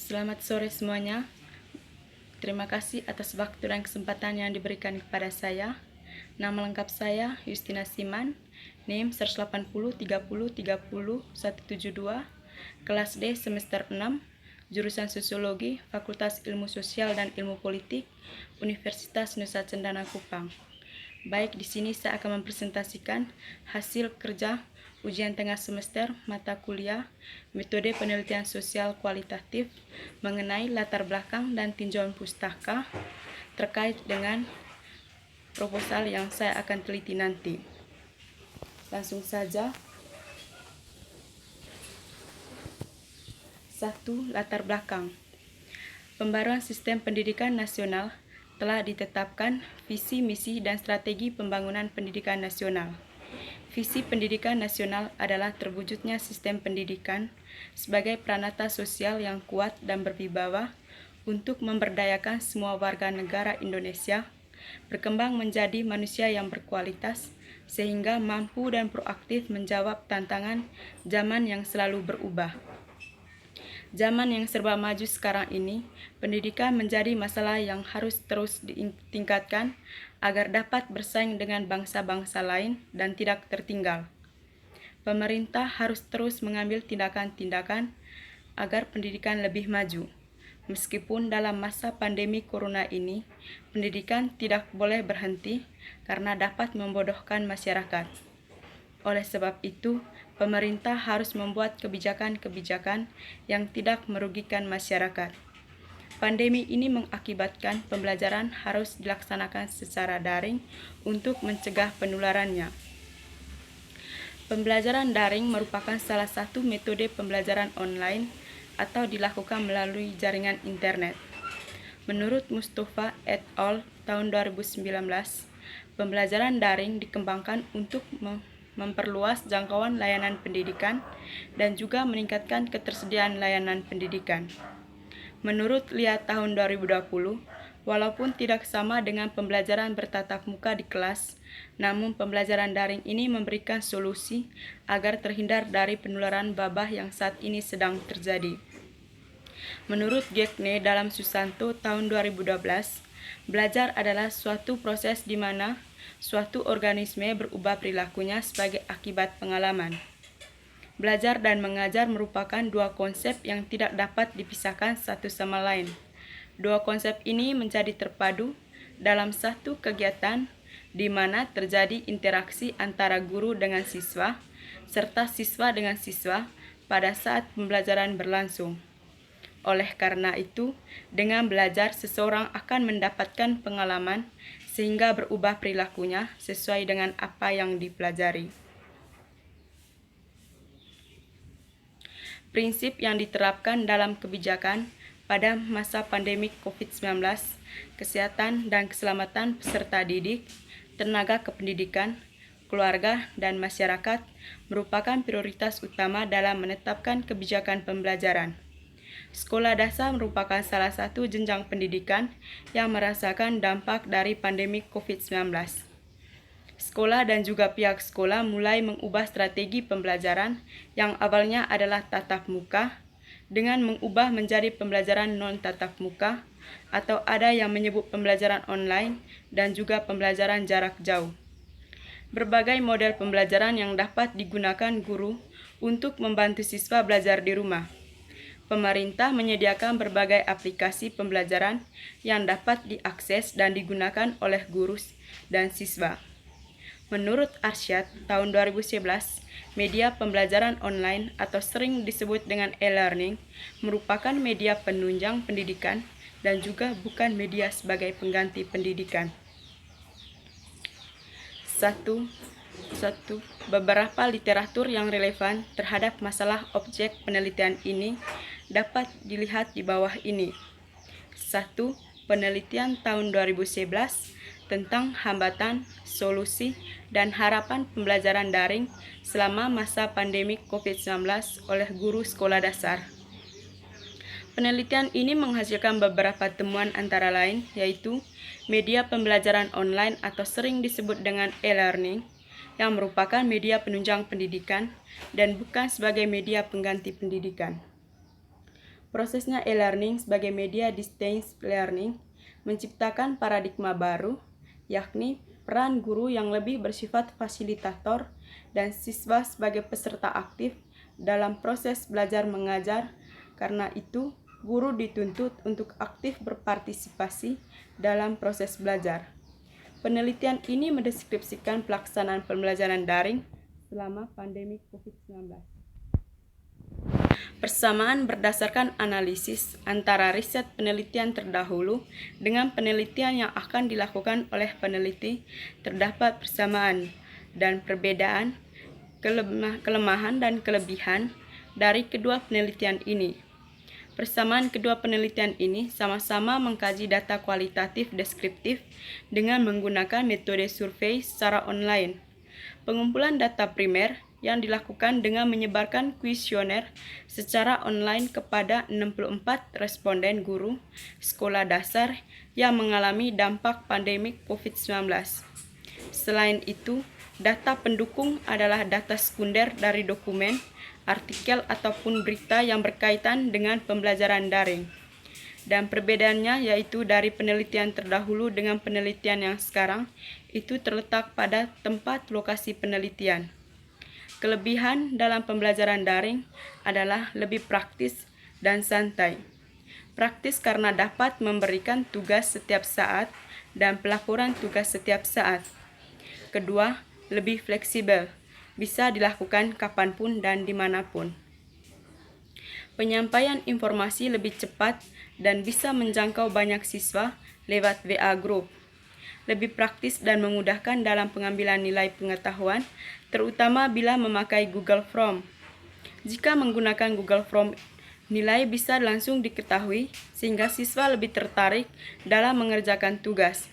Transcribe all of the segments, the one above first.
Selamat sore semuanya. Terima kasih atas waktu dan kesempatan yang diberikan kepada saya. Nama lengkap saya Justina Siman, NIM 180 30 30 172, kelas D semester 6, jurusan Sosiologi, Fakultas Ilmu Sosial dan Ilmu Politik, Universitas Nusa Cendana Kupang. Baik, di sini saya akan mempresentasikan hasil kerja ujian tengah semester mata kuliah metode penelitian sosial kualitatif mengenai latar belakang dan tinjauan pustaka terkait dengan proposal yang saya akan teliti nanti. Langsung saja. 1. Latar belakang. Pembaruan sistem pendidikan nasional telah ditetapkan visi, misi, dan strategi pembangunan pendidikan nasional. Visi pendidikan nasional adalah terwujudnya sistem pendidikan sebagai pranata sosial yang kuat dan berwibawa untuk memberdayakan semua warga negara Indonesia berkembang menjadi manusia yang berkualitas sehingga mampu dan proaktif menjawab tantangan zaman yang selalu berubah. Zaman yang serba maju sekarang ini, pendidikan menjadi masalah yang harus terus ditingkatkan agar dapat bersaing dengan bangsa-bangsa lain dan tidak tertinggal. Pemerintah harus terus mengambil tindakan-tindakan agar pendidikan lebih maju. Meskipun dalam masa pandemi corona ini, pendidikan tidak boleh berhenti karena dapat membodohkan masyarakat. Oleh sebab itu, pemerintah harus membuat kebijakan-kebijakan yang tidak merugikan masyarakat. Pandemi ini mengakibatkan pembelajaran harus dilaksanakan secara daring untuk mencegah penularannya. Pembelajaran daring merupakan salah satu metode pembelajaran online atau dilakukan melalui jaringan internet. Menurut Mustafa et al. Tahun 2019, pembelajaran daring dikembangkan untuk memperluas jangkauan layanan pendidikan dan juga meningkatkan ketersediaan layanan pendidikan. Menurut LIA tahun 2020, walaupun tidak sama dengan pembelajaran bertatap muka di kelas, namun pembelajaran daring ini memberikan solusi agar terhindar dari penularan wabah yang saat ini sedang terjadi. Menurut Gekne dalam Susanto tahun 2012, belajar adalah suatu proses di mana suatu organisme berubah perilakunya sebagai akibat pengalaman. Belajar dan mengajar merupakan dua konsep yang tidak dapat dipisahkan satu sama lain. Dua konsep ini menjadi terpadu dalam satu kegiatan di mana terjadi interaksi antara guru dengan siswa, serta siswa dengan siswa pada saat pembelajaran berlangsung. Oleh karena itu, dengan belajar seseorang akan mendapatkan pengalaman sehingga berubah perilakunya sesuai dengan apa yang dipelajari. Prinsip yang diterapkan dalam kebijakan pada masa pandemi COVID-19, kesehatan dan keselamatan peserta didik, tenaga kependidikan, keluarga, dan masyarakat merupakan prioritas utama dalam menetapkan kebijakan pembelajaran. Sekolah dasar merupakan salah satu jenjang pendidikan yang merasakan dampak dari pandemi COVID-19. Sekolah dan juga pihak sekolah mulai mengubah strategi pembelajaran yang awalnya adalah tatap muka dengan mengubah menjadi pembelajaran non-tatap muka atau ada yang menyebut pembelajaran online dan juga pembelajaran jarak jauh. Berbagai model pembelajaran yang dapat digunakan guru untuk membantu siswa belajar di rumah. Pemerintah menyediakan berbagai aplikasi pembelajaran yang dapat diakses dan digunakan oleh guru dan siswa. Menurut Arsyad tahun 2011, media pembelajaran online atau sering disebut dengan e-learning merupakan media penunjang pendidikan dan juga bukan media sebagai pengganti pendidikan. 1. Beberapa literatur yang relevan terhadap masalah objek penelitian ini dapat dilihat di bawah ini. 1. Penelitian tahun 2011 tentang hambatan, solusi, dan harapan pembelajaran daring selama masa pandemi COVID-19 oleh guru sekolah dasar. Penelitian ini menghasilkan beberapa temuan antara lain, yaitu media pembelajaran online atau sering disebut dengan e-learning, yang merupakan media penunjang pendidikan dan bukan sebagai media pengganti pendidikan. Prosesnya e-learning sebagai media distance learning menciptakan paradigma baru, yakni peran guru yang lebih bersifat fasilitator dan siswa sebagai peserta aktif dalam proses belajar mengajar. Karena itu, guru dituntut untuk aktif berpartisipasi dalam proses belajar. Penelitian ini mendeskripsikan pelaksanaan pembelajaran daring selama pandemi COVID-19. Persamaan berdasarkan analisis antara riset penelitian terdahulu dengan penelitian yang akan dilakukan oleh peneliti. Terdapat persamaan dan perbedaan, kelemahan dan kelebihan dari kedua penelitian ini. Persamaan kedua penelitian ini sama-sama mengkaji data kualitatif deskriptif dengan menggunakan metode survei secara online. Pengumpulan data primer yang dilakukan dengan menyebarkan kuesioner secara online kepada 64 responden guru sekolah dasar yang mengalami dampak pandemik COVID-19. Selain itu, data pendukung adalah data sekunder dari dokumen, artikel ataupun berita yang berkaitan dengan pembelajaran daring. Dan perbedaannya yaitu dari penelitian terdahulu dengan penelitian yang sekarang itu terletak pada tempat lokasi penelitian. Kelebihan dalam pembelajaran daring adalah lebih praktis dan santai. Praktis karena dapat memberikan tugas setiap saat dan pelaporan tugas setiap saat. Kedua, lebih fleksibel, bisa dilakukan kapanpun dan dimanapun. Penyampaian informasi lebih cepat dan bisa menjangkau banyak siswa lewat WA Group. Lebih praktis dan memudahkan dalam pengambilan nilai pengetahuan, terutama bila memakai Google Form. Jika menggunakan Google Form, nilai bisa langsung diketahui sehingga siswa lebih tertarik dalam mengerjakan tugas.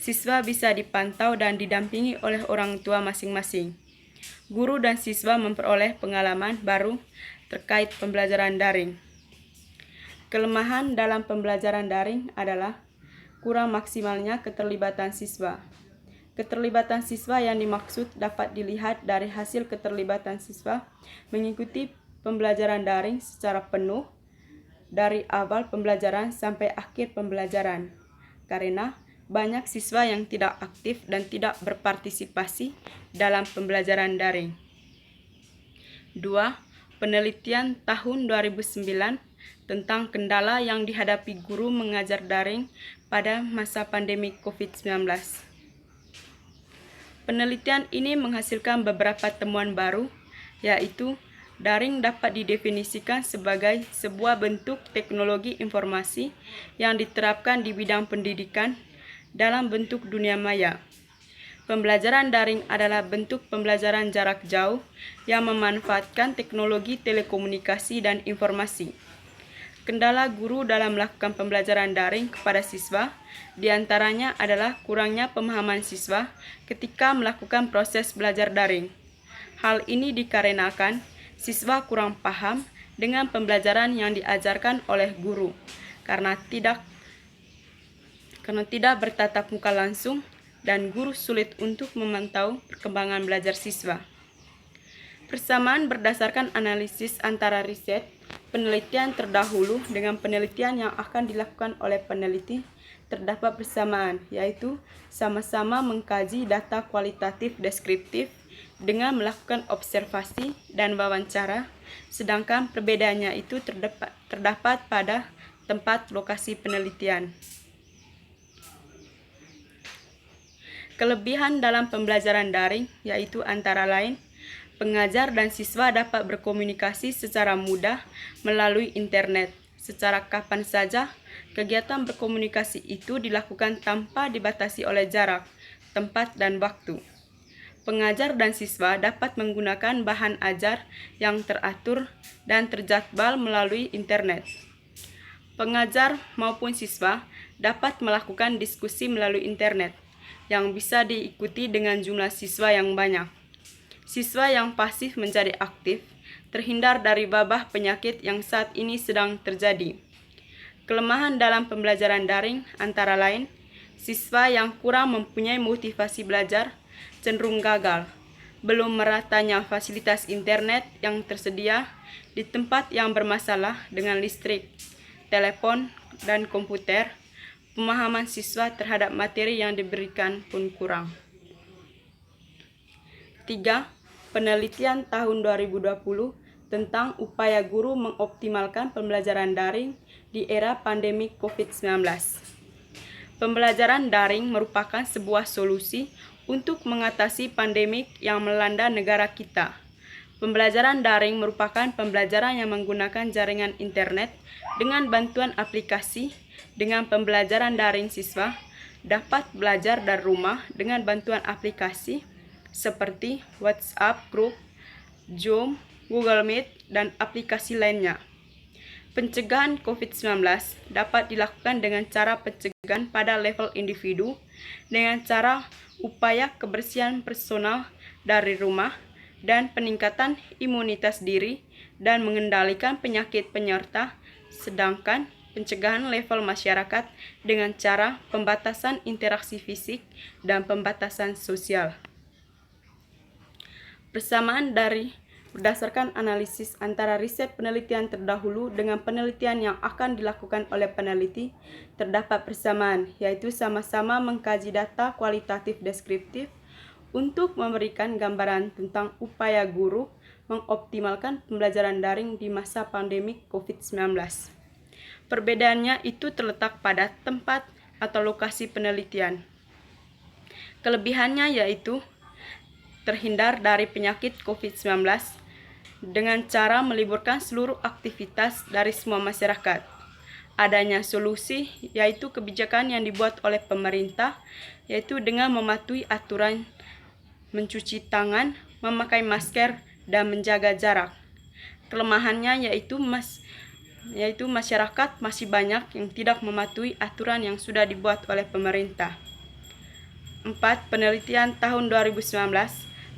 Siswa bisa dipantau dan didampingi oleh orang tua masing-masing. Guru dan siswa memperoleh pengalaman baru terkait pembelajaran daring. Kelemahan dalam pembelajaran daring adalah kurang maksimalnya keterlibatan siswa. Keterlibatan siswa yang dimaksud dapat dilihat dari hasil keterlibatan siswa mengikuti pembelajaran daring secara penuh dari awal pembelajaran sampai akhir pembelajaran. Karena banyak siswa yang tidak aktif dan tidak berpartisipasi dalam pembelajaran daring. 2. Penelitian tahun 2009 tentang kendala yang dihadapi guru mengajar daring pada masa pandemi COVID-19. Penelitian ini menghasilkan beberapa temuan baru, yaitu daring dapat didefinisikan sebagai sebuah bentuk teknologi informasi yang diterapkan di bidang pendidikan dalam bentuk dunia maya. Pembelajaran daring adalah bentuk pembelajaran jarak jauh yang memanfaatkan teknologi telekomunikasi dan informasi. Kendala guru dalam melakukan pembelajaran daring kepada siswa diantaranya adalah kurangnya pemahaman siswa ketika melakukan proses belajar daring. Hal ini dikarenakan siswa kurang paham dengan pembelajaran yang diajarkan oleh guru karena tidak bertatap muka langsung dan guru sulit untuk memantau perkembangan belajar siswa. Persamaan berdasarkan analisis antara riset penelitian terdahulu dengan penelitian yang akan dilakukan oleh peneliti. Terdapat persamaan, yaitu sama-sama mengkaji data kualitatif deskriptif dengan melakukan observasi dan wawancara, sedangkan perbedaannya itu terdapat pada tempat lokasi penelitian. Kelebihan dalam pembelajaran daring yaitu antara lain, pengajar dan siswa dapat berkomunikasi secara mudah melalui internet. Secara kapan saja, kegiatan berkomunikasi itu dilakukan tanpa dibatasi oleh jarak, tempat, dan waktu. Pengajar dan siswa dapat menggunakan bahan ajar yang teratur dan terjadwal melalui internet. Pengajar maupun siswa dapat melakukan diskusi melalui internet yang bisa diikuti dengan jumlah siswa yang banyak. Siswa yang pasif menjadi aktif, terhindar dari wabah penyakit yang saat ini sedang terjadi. Kelemahan dalam pembelajaran daring antara lain, siswa yang kurang mempunyai motivasi belajar cenderung gagal, belum meratanya fasilitas internet yang tersedia di tempat yang bermasalah dengan listrik, telepon, dan komputer, pemahaman siswa terhadap materi yang diberikan pun kurang. 3. Penelitian tahun 2020 tentang upaya guru mengoptimalkan pembelajaran daring di era pandemi COVID-19. Pembelajaran daring merupakan sebuah solusi untuk mengatasi pandemik yang melanda negara kita. Pembelajaran daring merupakan pembelajaran yang menggunakan jaringan internet dengan bantuan aplikasi. Dengan pembelajaran daring, siswa dapat belajar dari rumah dengan bantuan aplikasi seperti WhatsApp Group, Zoom, Google Meet, dan aplikasi lainnya. Pencegahan COVID-19 dapat dilakukan dengan cara pencegahan pada level individu, dengan cara upaya kebersihan personal dari rumah, dan peningkatan imunitas diri dan mengendalikan penyakit penyerta, sedangkan pencegahan level masyarakat dengan cara pembatasan interaksi fisik dan pembatasan sosial. Persamaan berdasarkan analisis antara riset penelitian terdahulu dengan penelitian yang akan dilakukan oleh peneliti, terdapat persamaan, yaitu sama-sama mengkaji data kualitatif deskriptif untuk memberikan gambaran tentang upaya guru mengoptimalkan pembelajaran daring di masa pandemi COVID-19. Perbedaannya itu terletak pada tempat atau lokasi penelitian. Kelebihannya yaitu terhindar dari penyakit COVID-19 dengan cara meliburkan seluruh aktivitas dari semua masyarakat. Adanya solusi yaitu kebijakan yang dibuat oleh pemerintah, yaitu dengan mematuhi aturan mencuci tangan, memakai masker, dan menjaga jarak. Kelemahannya yaitu masyarakat masih banyak yang tidak mematuhi aturan yang sudah dibuat oleh pemerintah. 4. Penelitian tahun 2019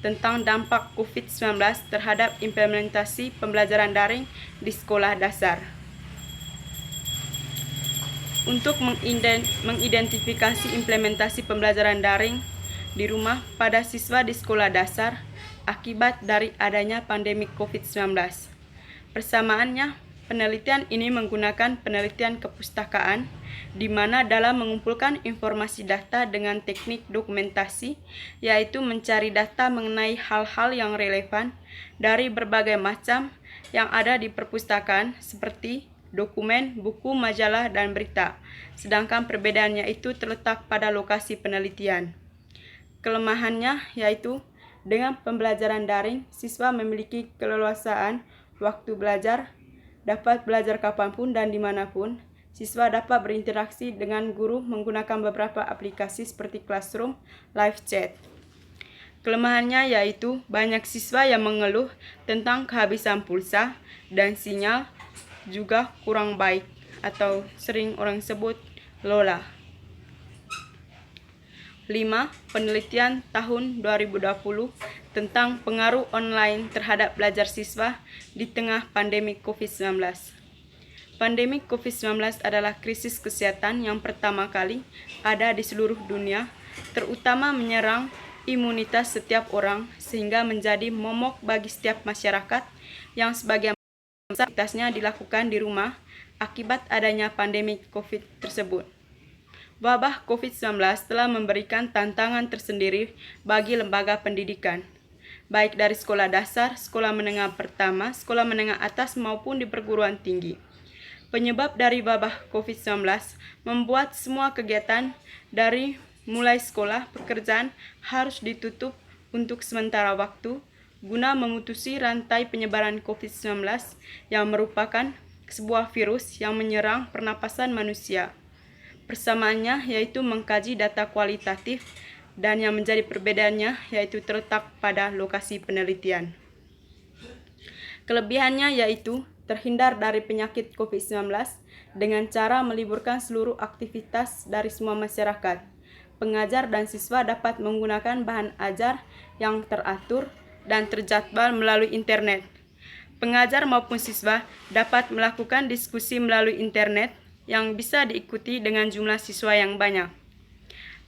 tentang dampak COVID-19 terhadap implementasi pembelajaran daring di sekolah dasar. Untuk mengidentifikasi implementasi pembelajaran daring di rumah pada siswa di sekolah dasar akibat dari adanya pandemi COVID-19. Persamaannya, penelitian ini menggunakan penelitian kepustakaan, di mana dalam mengumpulkan informasi data dengan teknik dokumentasi, yaitu mencari data mengenai hal-hal yang relevan dari berbagai macam yang ada di perpustakaan, seperti dokumen, buku, majalah, dan berita. Sedangkan perbedaannya itu terletak pada lokasi penelitian. Kelemahannya yaitu dengan pembelajaran daring, siswa memiliki keleluasaan waktu belajar, dapat belajar kapanpun dan dimanapun. Siswa dapat berinteraksi dengan guru menggunakan beberapa aplikasi seperti Classroom, Live Chat. Kelemahannya yaitu banyak siswa yang mengeluh tentang kehabisan pulsa dan sinyal juga kurang baik atau sering orang sebut LOLA. 5. Penelitian tahun 2020 tentang pengaruh online terhadap belajar siswa di tengah pandemi COVID-19. Pandemi COVID-19 adalah krisis kesehatan yang pertama kali ada di seluruh dunia, terutama menyerang imunitas setiap orang sehingga menjadi momok bagi setiap masyarakat yang sebagian besar aktivitasnya dilakukan di rumah akibat adanya pandemi COVID tersebut. Wabah COVID-19 telah memberikan tantangan tersendiri bagi lembaga pendidikan, baik dari sekolah dasar, sekolah menengah pertama, sekolah menengah atas maupun di perguruan tinggi. Penyebab dari wabah COVID-19 membuat semua kegiatan dari mulai sekolah, pekerjaan harus ditutup untuk sementara waktu guna memutusi rantai penyebaran COVID-19 yang merupakan sebuah virus yang menyerang pernapasan manusia. Persamaannya yaitu mengkaji data kualitatif dan yang menjadi perbedaannya yaitu terletak pada lokasi penelitian. Kelebihannya yaitu terhindar dari penyakit COVID-19 dengan cara meliburkan seluruh aktivitas dari semua masyarakat. Pengajar dan siswa dapat menggunakan bahan ajar yang teratur dan terjadwal melalui internet. Pengajar maupun siswa dapat melakukan diskusi melalui internet yang bisa diikuti dengan jumlah siswa yang banyak.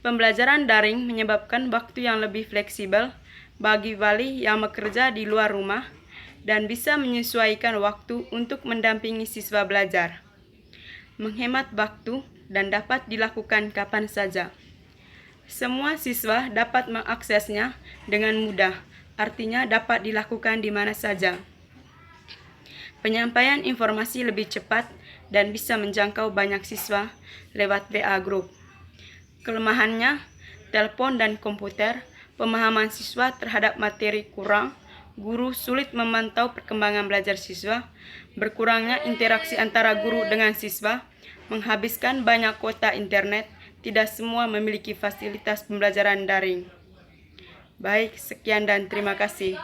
Pembelajaran daring menyebabkan waktu yang lebih fleksibel bagi wali yang bekerja di luar rumah dan bisa menyesuaikan waktu untuk mendampingi siswa belajar. Menghemat waktu dan dapat dilakukan kapan saja. Semua siswa dapat mengaksesnya dengan mudah, artinya dapat dilakukan di mana saja. Penyampaian informasi lebih cepat dan bisa menjangkau banyak siswa lewat WA Group. Kelemahannya, telepon dan komputer, pemahaman siswa terhadap materi kurang, guru sulit memantau perkembangan belajar siswa, berkurangnya interaksi antara guru dengan siswa, menghabiskan banyak kuota internet, tidak semua memiliki fasilitas pembelajaran daring. Baik, sekian dan terima kasih.